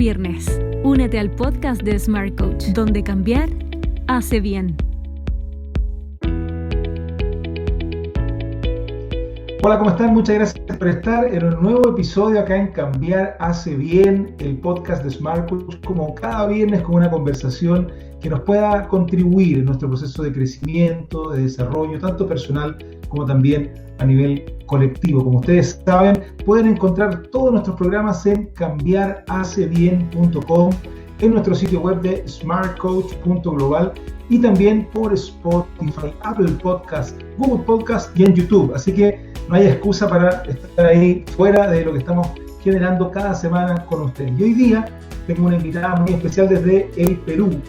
viernes, únete al podcast de Smart Coach, donde cambiar hace bien. Hola, ¿cómo están? Muchas gracias por estar en un nuevo episodio acá en Cambiar Hace Bien, el podcast de Smart Coach, como cada viernes con una conversación que nos pueda contribuir en nuestro proceso de crecimiento, de desarrollo, tanto personal como también a nivel colectivo. Como ustedes saben, pueden encontrar todos nuestros programas en cambiarhacebien.com, en nuestro sitio web de smartcoach.global y también por Spotify, Apple Podcast, Google Podcast y en YouTube. Así que no hay excusa para estar ahí fuera de lo que estamos generando cada semana con ustedes. Y hoy día tengo una invitada muy especial desde el Perú.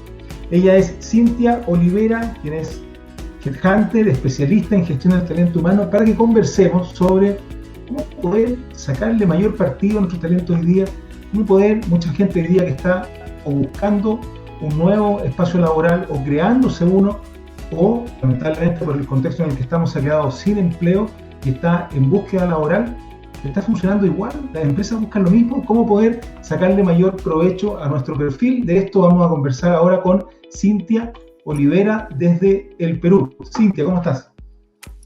Ella es Cintia Olivera, quien es headhunter, especialista en gestión del talento humano, para que conversemos sobre cómo poder sacarle mayor partido a nuestro talento hoy día, cómo poder, mucha gente hoy día que está o buscando un nuevo espacio laboral o creándose uno, o lamentablemente por el contexto en el que estamos se ha quedado sin empleo y está en búsqueda laboral, está funcionando igual, las empresas buscan lo mismo, cómo poder sacarle mayor provecho a nuestro perfil. De esto vamos a conversar ahora con Cintia Olivera desde el Perú. Cintia, ¿cómo estás?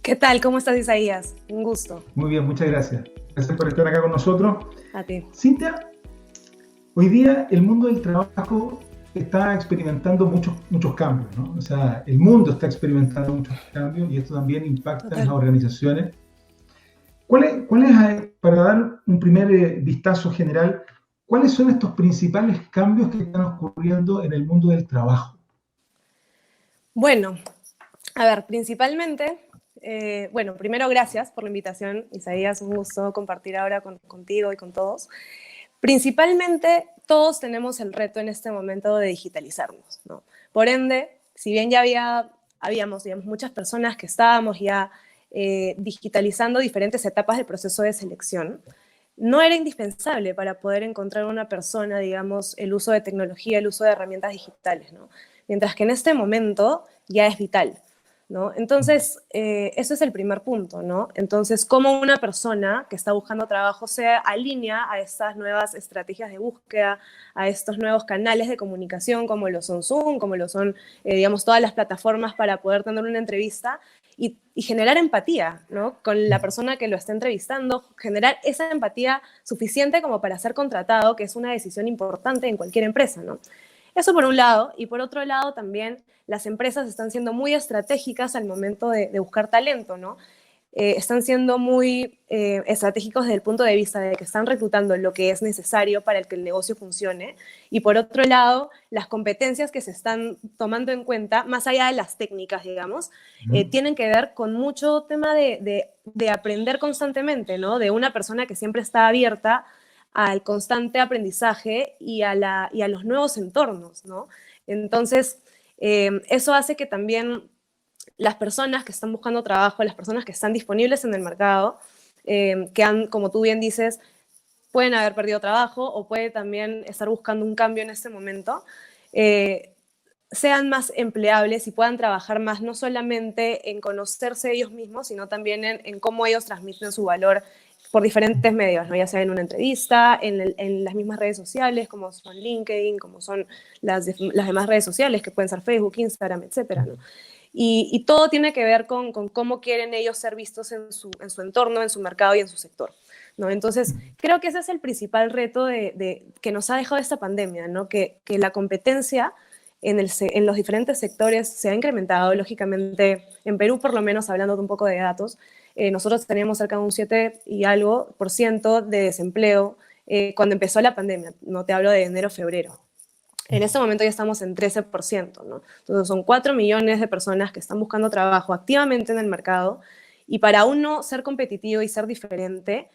¿Qué tal? ¿Cómo estás, Isaías? Un gusto. Muy bien, muchas gracias. Gracias por estar acá con nosotros. A ti. Cintia, hoy día el mundo del trabajo está experimentando muchos cambios, ¿no? O sea, el mundo está experimentando muchos cambios y esto también impacta en las organizaciones. Para dar un primer vistazo general, cuáles son estos principales cambios que están ocurriendo en el mundo del trabajo? Bueno, a ver, principalmente, primero gracias por la invitación, Isaías, un gusto compartir ahora contigo y con todos. Principalmente, todos tenemos el reto en este momento de digitalizarnos, ¿no? Por ende, si bien ya habíamos, digamos, muchas personas que estábamos ya digitalizando diferentes etapas del proceso de selección, no era indispensable para poder encontrar una persona, digamos, el uso de tecnología, el uso de herramientas digitales, ¿no? Mientras que en este momento ya es vital, ¿no? Entonces, ese es el primer punto, ¿no? Entonces, cómo una persona que está buscando trabajo se alinea a estas nuevas estrategias de búsqueda, a estos nuevos canales de comunicación, como lo son Zoom, como lo son, digamos, todas las plataformas para poder tener una entrevista y generar empatía, ¿no? Con la persona que lo está entrevistando, generar esa empatía suficiente como para ser contratado, que es una decisión importante en cualquier empresa, ¿no? Eso por un lado, y por otro lado también las empresas están siendo muy estratégicas al momento de buscar talento, ¿no? Están siendo muy estratégicos desde el punto de vista de que están reclutando lo que es necesario para que el negocio funcione, y por otro lado, las competencias que se están tomando en cuenta, más allá de las técnicas, digamos, tienen que ver con mucho tema de aprender constantemente, ¿no? De una persona que siempre está abierta al constante aprendizaje y a los nuevos entornos, ¿no? Entonces, eso hace que también las personas que están buscando trabajo, las personas que están disponibles en el mercado, que han, como tú bien dices, pueden haber perdido trabajo o puede también estar buscando un cambio en este momento, sean más empleables y puedan trabajar más, no solamente en conocerse ellos mismos, sino también en cómo ellos transmiten su valor por diferentes medios, ¿no? Ya sea en una entrevista, en las mismas redes sociales, como son LinkedIn, como son las demás redes sociales, que pueden ser Facebook, Instagram, etcétera, ¿no? Y todo tiene que ver con cómo quieren ellos ser vistos en su entorno, en su mercado y en su sector, ¿no? Entonces, creo que ese es el principal reto que nos ha dejado esta pandemia, ¿no? Que la competencia en los diferentes sectores se ha incrementado, lógicamente, en Perú, por lo menos, hablando de un poco de datos, nosotros teníamos cerca de un 7 y algo por ciento de desempleo cuando empezó la pandemia, no te hablo de enero, febrero. En este momento ya estamos en 13%, ¿no? Entonces son 4 millones de personas que están buscando trabajo activamente en el mercado, y para uno ser competitivo y ser diferente,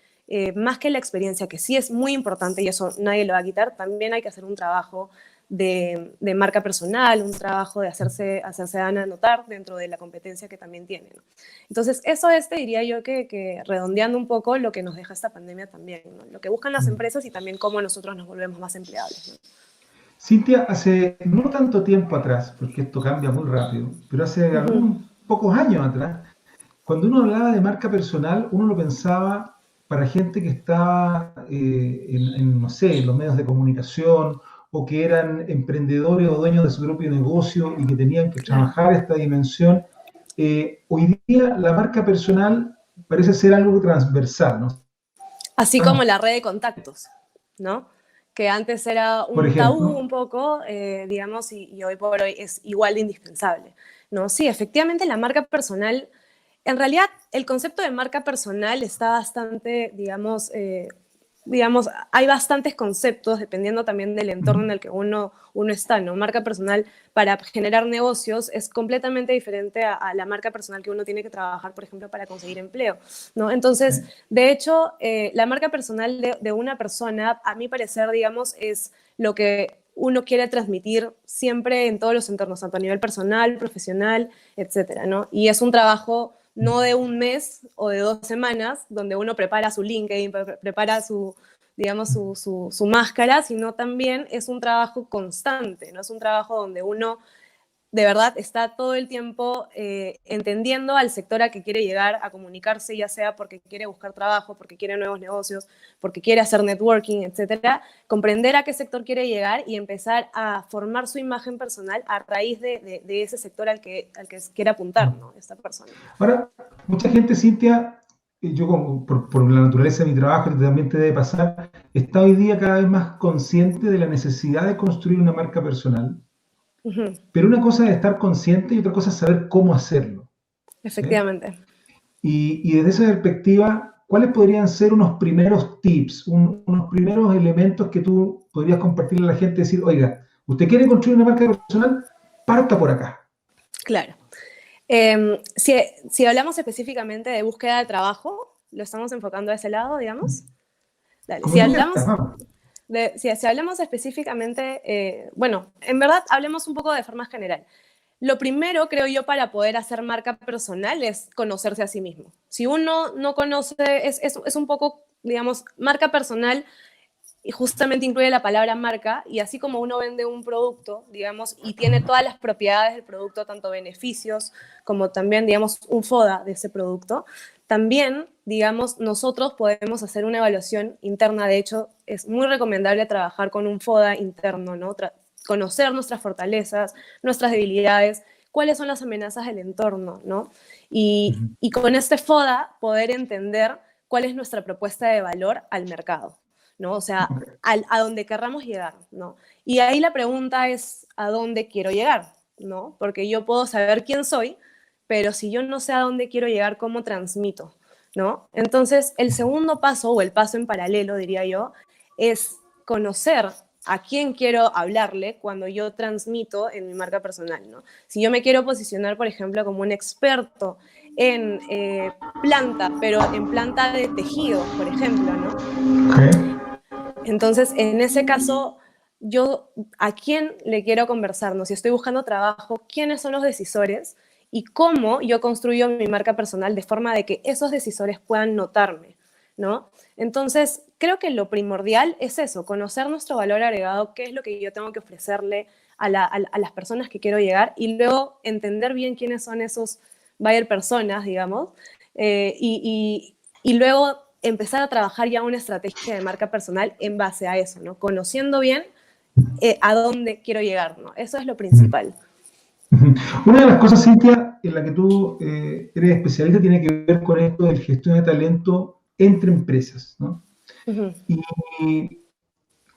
más que la experiencia, que sí es muy importante y eso nadie lo va a quitar, también hay que hacer un trabajo de marca personal, un trabajo de hacerse notar dentro de la competencia que también tiene, ¿no? Entonces, eso te diría yo que redondeando un poco lo que nos deja esta pandemia también, ¿no? Lo que buscan las empresas y también cómo nosotros nos volvemos más empleables, ¿no? Cintia, hace no tanto tiempo atrás, porque esto cambia muy rápido, pero hace algunos pocos años atrás, cuando uno hablaba de marca personal, uno lo pensaba para gente que estaba no sé, en los medios de comunicación o que eran emprendedores o dueños de su propio negocio y que tenían que Claro. trabajar esta dimensión. Hoy día la marca personal parece ser algo transversal, ¿no? Así como la red de contactos, ¿no? Que antes era Por un tabú ejemplo, un poco, digamos, y hoy por hoy es igual de indispensable, ¿no? Sí, efectivamente la marca personal, en realidad el concepto de marca personal está bastante, digamos, hay bastantes conceptos dependiendo también del entorno en el que uno está, ¿no? Marca personal para generar negocios es completamente diferente a la marca personal que uno tiene que trabajar, por ejemplo, para conseguir empleo, ¿no? Entonces, de hecho, la marca personal de una persona, a mi parecer, digamos, es lo que uno quiere transmitir siempre en todos los entornos, tanto a nivel personal, profesional, etcétera, ¿no? Y es un trabajo no de un mes o de 2 semanas, donde uno prepara su LinkedIn, prepara su, digamos, su máscara, sino también es un trabajo constante, ¿no? Es un trabajo donde uno de verdad está todo el tiempo entendiendo al sector al que quiere llegar a comunicarse, ya sea porque quiere buscar trabajo, porque quiere nuevos negocios, porque quiere hacer networking, etcétera, comprender a qué sector quiere llegar y empezar a formar su imagen personal a raíz de ese sector al que quiere apuntar, ¿no? Esta persona. ahora, mucha gente, Cintia, yo por la naturaleza de mi trabajo, que también te debe pasar, está hoy día cada vez más consciente de la necesidad de construir una marca personal. Ujú. Pero una cosa es estar consciente y otra cosa es saber cómo hacerlo. ¿Sí? Efectivamente. Y desde esa perspectiva, ¿cuáles podrían ser unos primeros tips, unos primeros elementos que tú podrías compartirle a la gente y decir, oiga, ¿usted quiere construir una marca personal? Parta por acá. Claro. Si hablamos específicamente de búsqueda de trabajo, lo estamos enfocando a ese lado, digamos. Dale. Como tú quieras, vamos. Si hablamos específicamente, bueno, en verdad hablemos un poco de forma general. Lo primero, creo yo, para poder hacer marca personal es conocerse a sí mismo. Si uno no conoce, es un poco, digamos, marca personal y justamente incluye la palabra marca, y así como uno vende un producto, digamos, y tiene todas las propiedades del producto, tanto beneficios como también, digamos, un FODA de ese producto, también, digamos, nosotros podemos hacer una evaluación interna. De hecho, es muy recomendable trabajar con un FODA interno, ¿no? Conocer nuestras fortalezas, nuestras debilidades, cuáles son las amenazas del entorno, ¿no? Y con este FODA poder entender cuál es nuestra propuesta de valor al mercado, ¿no? O sea, a donde querramos llegar, ¿no? Y ahí la pregunta es, ¿a dónde quiero llegar? ¿No? Porque yo puedo saber quién soy, pero si yo no sé a dónde quiero llegar, ¿cómo transmito? ¿No? Entonces, el segundo paso, o el paso en paralelo, diría yo, es conocer a quién quiero hablarle cuando yo transmito en mi marca personal, ¿no? Si yo me quiero posicionar, por ejemplo, como un experto en planta, pero en planta de tejido, por ejemplo, ¿no? Okay. Entonces, en ese caso, yo a quién le quiero conversar, ¿no? Si estoy buscando trabajo, ¿quiénes son los decisores? Y cómo yo construyo mi marca personal de forma de que esos decisores puedan notarme, ¿no? Entonces, creo que lo primordial es eso, conocer nuestro valor agregado, qué es lo que yo tengo que ofrecerle a las personas que quiero llegar, y luego entender bien quiénes son esos buyer personas, digamos, y luego empezar a trabajar ya una estrategia de marca personal en base a eso, ¿no? Conociendo bien a dónde quiero llegar, ¿no? Eso es lo principal. Una de las cosas, Cintia, en la que tú eres especialista tiene que ver con esto de gestión de talento entre empresas, ¿no? Uh-huh. Y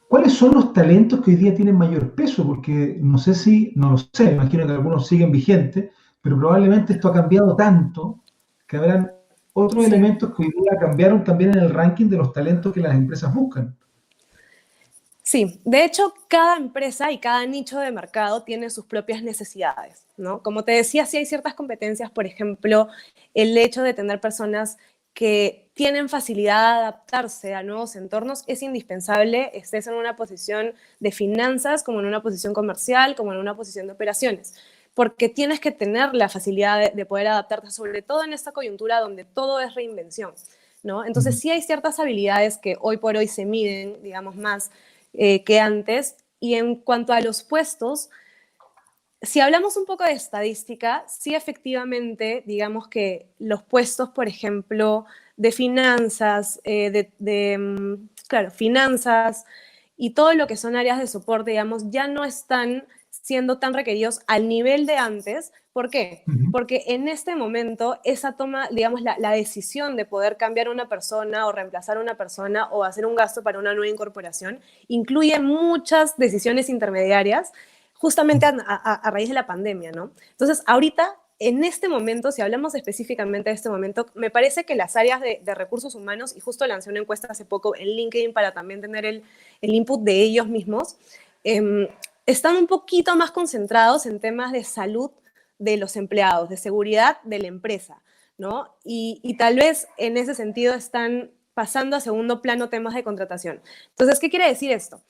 ¿cuáles son los talentos que hoy día tienen mayor peso? Porque no sé si, no lo sé, imagino que algunos siguen vigentes, pero probablemente esto ha cambiado tanto que habrán otros Sí. elementos que hoy día cambiaron también en el ranking de los talentos que las empresas buscan. Sí, de hecho, cada empresa y cada nicho de mercado tiene sus propias necesidades, ¿no? Como te decía, sí hay ciertas competencias, por ejemplo, el hecho de tener personas que tienen facilidad de adaptarse a nuevos entornos es indispensable, estés en una posición de finanzas, como en una posición comercial, como en una posición de operaciones, porque tienes que tener la facilidad de poder adaptarte, sobre todo en esta coyuntura donde todo es reinvención, ¿no? Entonces sí hay ciertas habilidades que hoy por hoy se miden, digamos, más que antes. Y en cuanto a los puestos, si hablamos un poco de estadística, sí efectivamente, digamos que los puestos, por ejemplo, de finanzas, claro, finanzas y todo lo que son áreas de soporte, digamos, ya no están siendo tan requeridos al nivel de antes. ¿Por qué? Porque en este momento esa toma, digamos, la decisión de poder cambiar a una persona o reemplazar a una persona o hacer un gasto para una nueva incorporación incluye muchas decisiones intermediarias justamente a raíz de la pandemia, ¿no? Entonces, ahorita, en este momento, si hablamos específicamente de este momento, me parece que las áreas de recursos humanos, y justo lancé una encuesta hace poco en LinkedIn para también tener el input de ellos mismos, están un poquito más concentrados en temas de salud de los empleados, de seguridad de la empresa, ¿no? Y tal vez en ese sentido están pasando a segundo plano temas de contratación. Entonces, ¿qué quiere decir esto?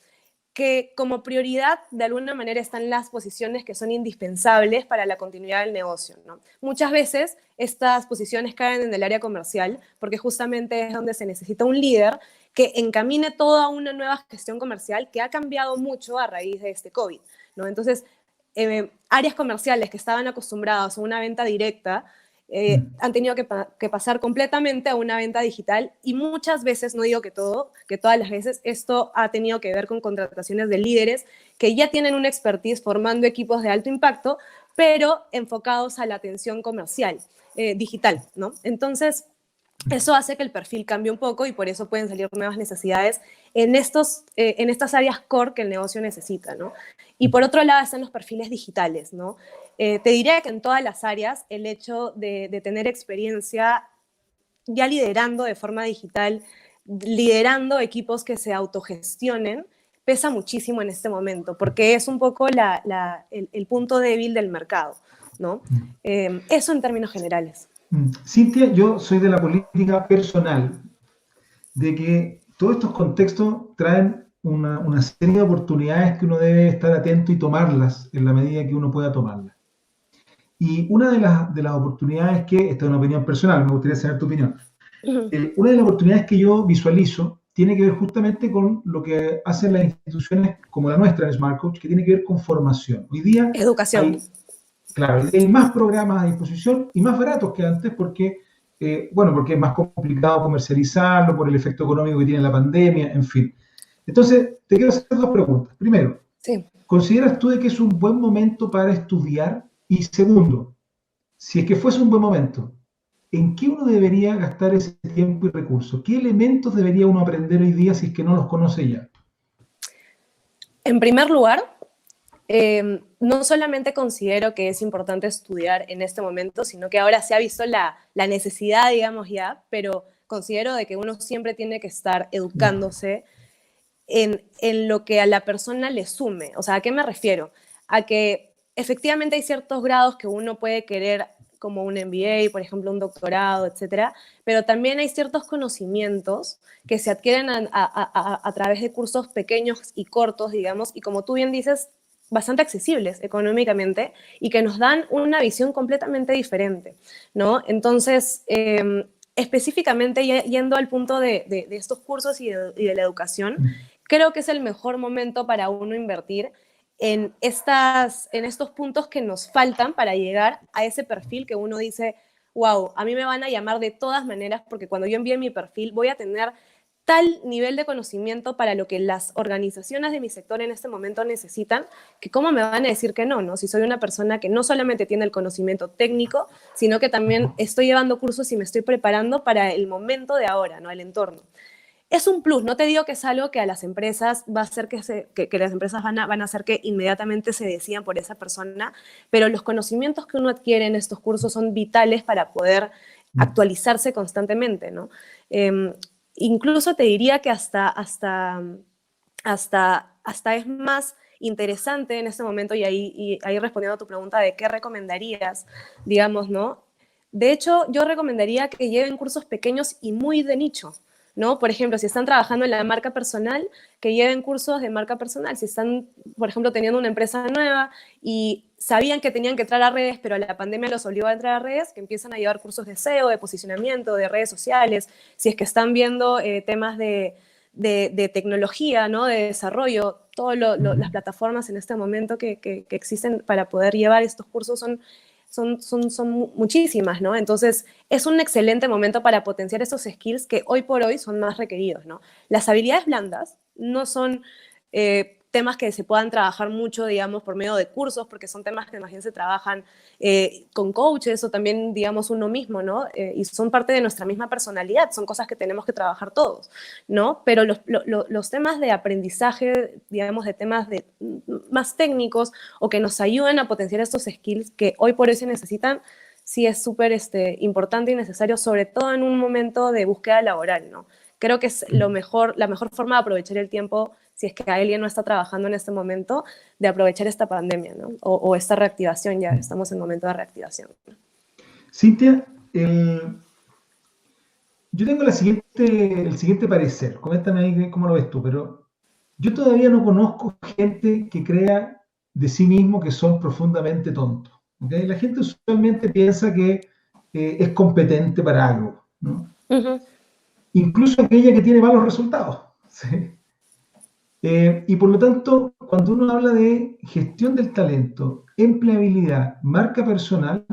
Que como prioridad de alguna manera están las posiciones que son indispensables para la continuidad del negocio, ¿no? Muchas veces estas posiciones caen en el área comercial porque justamente es donde se necesita un líder que encamine toda una nueva gestión comercial que ha cambiado mucho a raíz de este COVID, ¿no? Entonces, áreas comerciales que estaban acostumbradas a una venta directa han tenido que pasar completamente a una venta digital y muchas veces, no digo que todas las veces, esto ha tenido que ver con contrataciones de líderes que ya tienen una expertise formando equipos de alto impacto, pero enfocados a la atención comercial, digital, ¿no? Entonces, eso hace que el perfil cambie un poco y por eso pueden salir nuevas necesidades en estas áreas core que el negocio necesita, ¿no? Y por otro lado están los perfiles digitales, ¿no? Te diría que en todas las áreas el hecho de tener experiencia ya liderando de forma digital, liderando equipos que se autogestionen, pesa muchísimo en este momento, porque es un poco el punto débil del mercado, ¿no? Eso en términos generales. Cintia, yo soy de la política personal, de que todos estos contextos traen una serie de oportunidades que uno debe estar atento y tomarlas en la medida que uno pueda tomarlas. Y una de las oportunidades esta es una opinión personal, me gustaría saber tu opinión. Una de las oportunidades que yo visualizo tiene que ver justamente con lo que hacen las instituciones como la nuestra en Smart Coach, que tiene que ver con formación. Hoy día educación. Claro, hay más programas a disposición y más baratos que antes porque, porque es más complicado comercializarlo por el efecto económico que tiene la pandemia, en fin. Entonces, te quiero hacer dos preguntas. Primero, sí. ¿Consideras tú de que es un buen momento para estudiar? Y segundo, si es que fuese un buen momento, ¿en qué uno debería gastar ese tiempo y recursos? ¿Qué elementos debería uno aprender hoy día si es que no los conoce ya? En primer lugar, no solamente considero que es importante estudiar en este momento, sino que ahora se ha visto la necesidad, digamos ya, pero considero de que uno siempre tiene que estar educándose en lo que a la persona le sume. O sea, ¿a qué me refiero? A que efectivamente hay ciertos grados que uno puede querer como un MBA, por ejemplo, un doctorado, etcétera, pero también hay ciertos conocimientos que se adquieren a través de cursos pequeños y cortos, digamos, y como tú bien dices, bastante accesibles económicamente y que nos dan una visión completamente diferente, ¿no? Entonces, específicamente yendo al punto de estos cursos y de la educación, creo que es el mejor momento para uno invertir en estos puntos que nos faltan para llegar a ese perfil que uno dice, wow, a mí me van a llamar de todas maneras porque cuando yo envíe mi perfil voy a tener tal nivel de conocimiento para lo que las organizaciones de mi sector en este momento necesitan, que cómo me van a decir que no, ¿no? Si soy una persona que no solamente tiene el conocimiento técnico, sino que también estoy llevando cursos y me estoy preparando para el momento de ahora, ¿no? El entorno. Es un plus, no te digo que es algo que a las empresas va a hacer que las empresas van a hacer que inmediatamente se decidan por esa persona, pero los conocimientos que uno adquiere en estos cursos son vitales para poder actualizarse constantemente, ¿no? Incluso te diría que hasta es más interesante en este momento, y ahí respondiendo a tu pregunta de qué recomendarías, digamos, ¿no? De hecho, yo recomendaría que lleven cursos pequeños y muy de nicho, ¿no? Por ejemplo, si están trabajando en la marca personal, que lleven cursos de marca personal. Si están, por ejemplo, teniendo una empresa nueva y sabían que tenían que entrar a redes, pero la pandemia los obligó a entrar a redes, que empiezan a llevar cursos de SEO, de posicionamiento, de redes sociales. Si es que están viendo temas de tecnología, ¿no? De desarrollo, todas las plataformas en este momento que existen para poder llevar estos cursos son muchísimas, ¿no? Entonces, es un excelente momento para potenciar esos skills que hoy por hoy son más requeridos, ¿no? Las habilidades blandas no son temas que se puedan trabajar mucho, digamos, por medio de cursos, porque son temas que más bien se trabajan con coaches o también, digamos, uno mismo, ¿no? Y son parte de nuestra misma personalidad, son cosas que tenemos que trabajar todos, ¿no? Pero los temas de aprendizaje, digamos, de temas más técnicos o que nos ayuden a potenciar estos skills que hoy por hoy se necesitan, sí es súper importante y necesario, sobre todo en un momento de búsqueda laboral, ¿no? Creo que es la mejor forma de aprovechar el tiempo, si es que alguien no está trabajando en este momento, de aprovechar esta pandemia, ¿no? O esta reactivación, ya estamos en momento de reactivación, ¿no? Cintia, yo tengo el siguiente parecer. Coméntame ahí cómo lo ves tú, pero yo todavía no conozco gente que crea de sí mismo que son profundamente tontos. ¿Okay? La gente usualmente piensa que es competente para algo, ¿no? Uh-huh. Incluso aquella que tiene malos resultados. ¿Sí? Y por lo tanto, cuando uno habla de gestión del talento, empleabilidad, marca personal,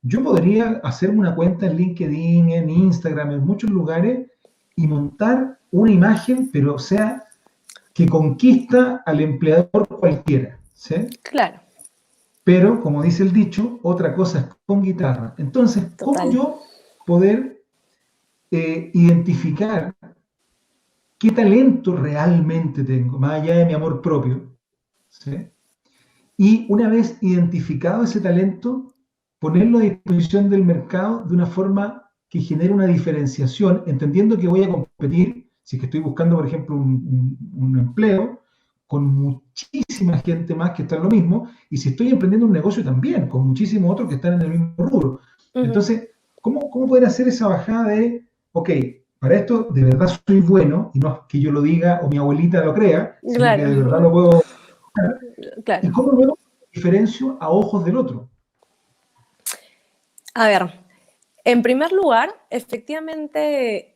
yo podría hacerme una cuenta en LinkedIn, en Instagram, en muchos lugares y montar una imagen, pero o sea, que conquista al empleador cualquiera. ¿Sí? Claro. Pero, como dice el dicho, otra cosa es con guitarra. Entonces, ¿cómo Total. yo poder identificar qué talento realmente tengo, más allá de mi amor propio? ¿Sí? Y una vez identificado ese talento, ponerlo a disposición del mercado de una forma que genere una diferenciación, entendiendo que voy a competir, si es que estoy buscando, por ejemplo, un empleo, con muchísima gente más que está en lo mismo, y si estoy emprendiendo un negocio también, con muchísimos otros que están en el mismo rubro. Uh-huh. Entonces, ¿cómo poder hacer esa bajada de, ok, para esto de verdad soy bueno, y no es que yo lo diga o mi abuelita lo crea, sino que Claro. de verdad lo puedo... Claro. ¿Y cómo luego diferencio a ojos del otro? A ver, en primer lugar, efectivamente,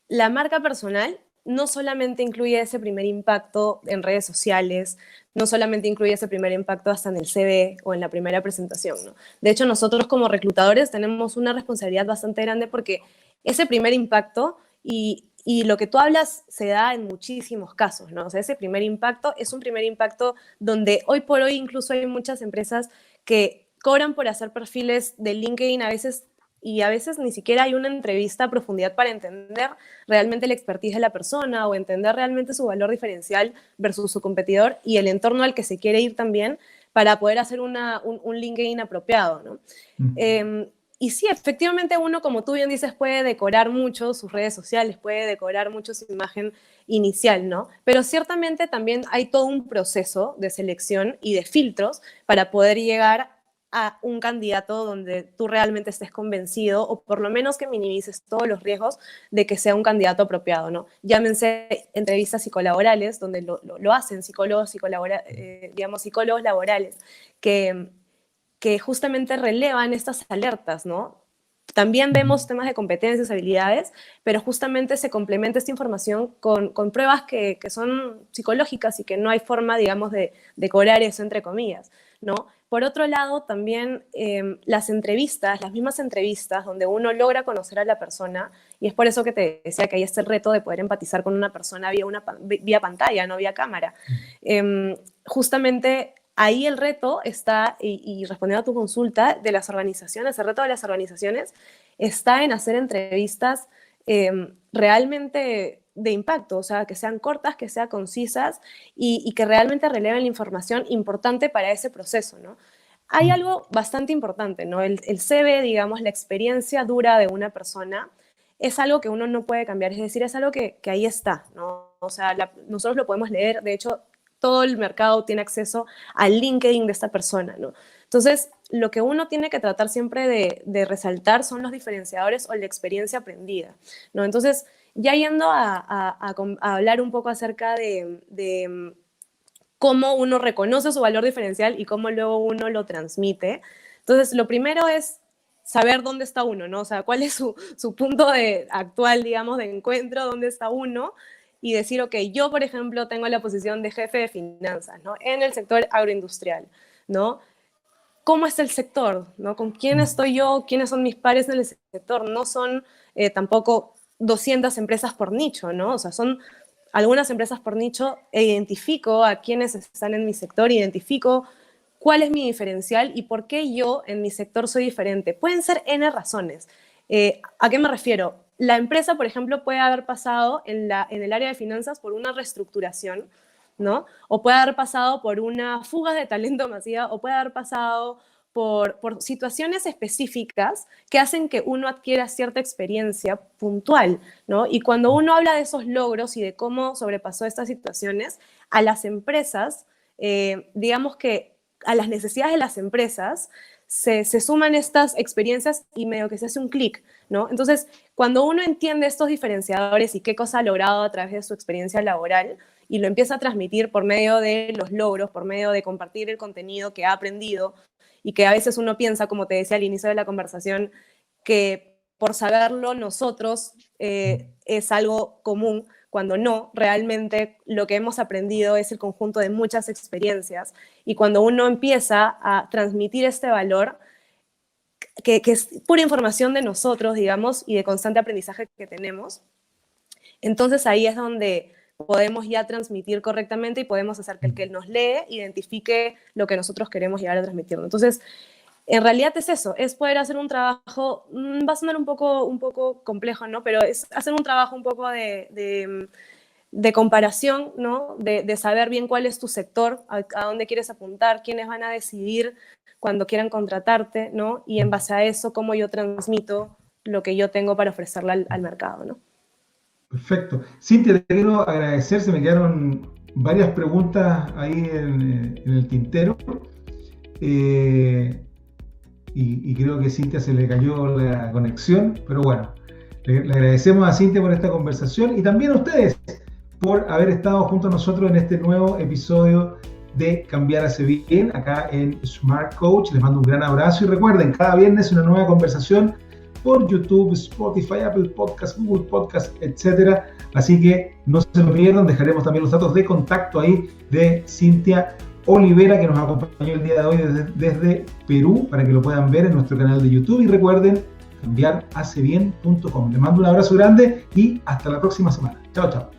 la marca personal no solamente incluye ese primer impacto en redes sociales, no solamente incluye ese primer impacto hasta en el CV o en la primera presentación, ¿no? De hecho, nosotros como reclutadores tenemos una responsabilidad bastante grande porque ese primer impacto y lo que tú hablas se da en muchísimos casos, ¿no? O sea, ese primer impacto es un primer impacto donde hoy por hoy incluso hay muchas empresas que cobran por hacer perfiles de LinkedIn y a veces ni siquiera hay una entrevista a profundidad para entender realmente la expertise de la persona o entender realmente su valor diferencial versus su competidor y el entorno al que se quiere ir también para poder hacer un LinkedIn apropiado, ¿no? Y sí, efectivamente uno, como tú bien dices, puede decorar mucho sus redes sociales, puede decorar mucho su imagen inicial, ¿no? Pero ciertamente también hay todo un proceso de selección y de filtros para poder llegar a un candidato donde tú realmente estés convencido o por lo menos que minimices todos los riesgos de que sea un candidato apropiado, ¿no? Llámense entrevistas psicolaborales, donde lo hacen psicólogos laborales, que justamente relevan estas alertas, ¿no? También vemos temas de competencias, habilidades, pero justamente se complementa esta información con pruebas que son psicológicas y que no hay forma, digamos, de cobrar eso, entre comillas, ¿no? Por otro lado, también las mismas entrevistas, donde uno logra conocer a la persona, y es por eso que te decía que hay este reto de poder empatizar con una persona vía pantalla, no vía cámara. Justamente ahí el reto está, y respondiendo a tu consulta, de las organizaciones, el reto de las organizaciones está en hacer entrevistas realmente de impacto, o sea, que sean cortas, que sean concisas y que realmente releven la información importante para ese proceso, ¿no? Hay algo bastante importante, ¿no? El CV, digamos, la experiencia dura de una persona es algo que uno no puede cambiar, es decir, es algo que ahí está, ¿no? O sea, nosotros lo podemos leer, de hecho, todo el mercado tiene acceso al LinkedIn de esta persona, ¿no? Entonces, lo que uno tiene que tratar siempre de resaltar son los diferenciadores o la experiencia aprendida, ¿no? Entonces, ya yendo a hablar un poco acerca de cómo uno reconoce su valor diferencial y cómo luego uno lo transmite. Entonces, lo primero es saber dónde está uno, ¿no? O sea, cuál es su punto actual, digamos, de encuentro, dónde está uno, y decir, ok, yo, por ejemplo, tengo la posición de jefe de finanzas, ¿no? En el sector agroindustrial, ¿no? cómo está el sector, ¿no? Con quién estoy yo, quiénes son mis pares en el sector. No son tampoco 200 empresas por nicho, ¿no? O sea, son algunas empresas por nicho e identifico a quienes están en mi sector, identifico cuál es mi diferencial y por qué yo en mi sector soy diferente. Pueden ser N razones. ¿A qué me refiero? La empresa, por ejemplo, puede haber pasado en el área de finanzas por una reestructuración, ¿no? O puede haber pasado por una fuga de talento masiva, o puede haber pasado por situaciones específicas que hacen que uno adquiera cierta experiencia puntual, ¿no? Y cuando uno habla de esos logros y de cómo sobrepasó estas situaciones, a las empresas, digamos que a las necesidades de las empresas se suman estas experiencias y medio que se hace un clic, ¿no? Entonces, cuando uno entiende estos diferenciadores y qué cosa ha logrado a través de su experiencia laboral y lo empieza a transmitir por medio de los logros, por medio de compartir el contenido que ha aprendido y que a veces uno piensa, como te decía al inicio de la conversación, que por saberlo nosotros es algo común, cuando no, realmente lo que hemos aprendido es el conjunto de muchas experiencias. Y cuando uno empieza a transmitir este valor, que es pura información de nosotros, digamos, y de constante aprendizaje que tenemos, entonces ahí es donde podemos ya transmitir correctamente y podemos hacer que el que nos lee identifique lo que nosotros queremos llegar a transmitir. Entonces, en realidad es eso, es poder hacer un trabajo, va a sonar un poco complejo, ¿no? Pero es hacer un trabajo un poco de comparación, ¿no? De saber bien cuál es tu sector, a dónde quieres apuntar, quiénes van a decidir cuando quieran contratarte, ¿no? Y en base a eso, cómo yo transmito lo que yo tengo para ofrecerle al mercado, ¿no? Perfecto. Cintia, te quiero agradecer, se me quedaron varias preguntas ahí en el tintero. Y creo que a Cintia se le cayó la conexión, pero bueno, le agradecemos a Cintia por esta conversación y también a ustedes por haber estado junto a nosotros en este nuevo episodio de Cambiar hace bien, acá en Smart Coach. Les mando un gran abrazo y recuerden, cada viernes una nueva conversación por YouTube, Spotify, Apple Podcast, Google Podcast, etc. Así que no se lo pierdan, dejaremos también los datos de contacto ahí de Cintia Olivera, que nos acompañó el día de hoy desde Perú, para que lo puedan ver en nuestro canal de YouTube. Y recuerden, cambiarhacebien.com. Les mando un abrazo grande y hasta la próxima semana. Chao, chao.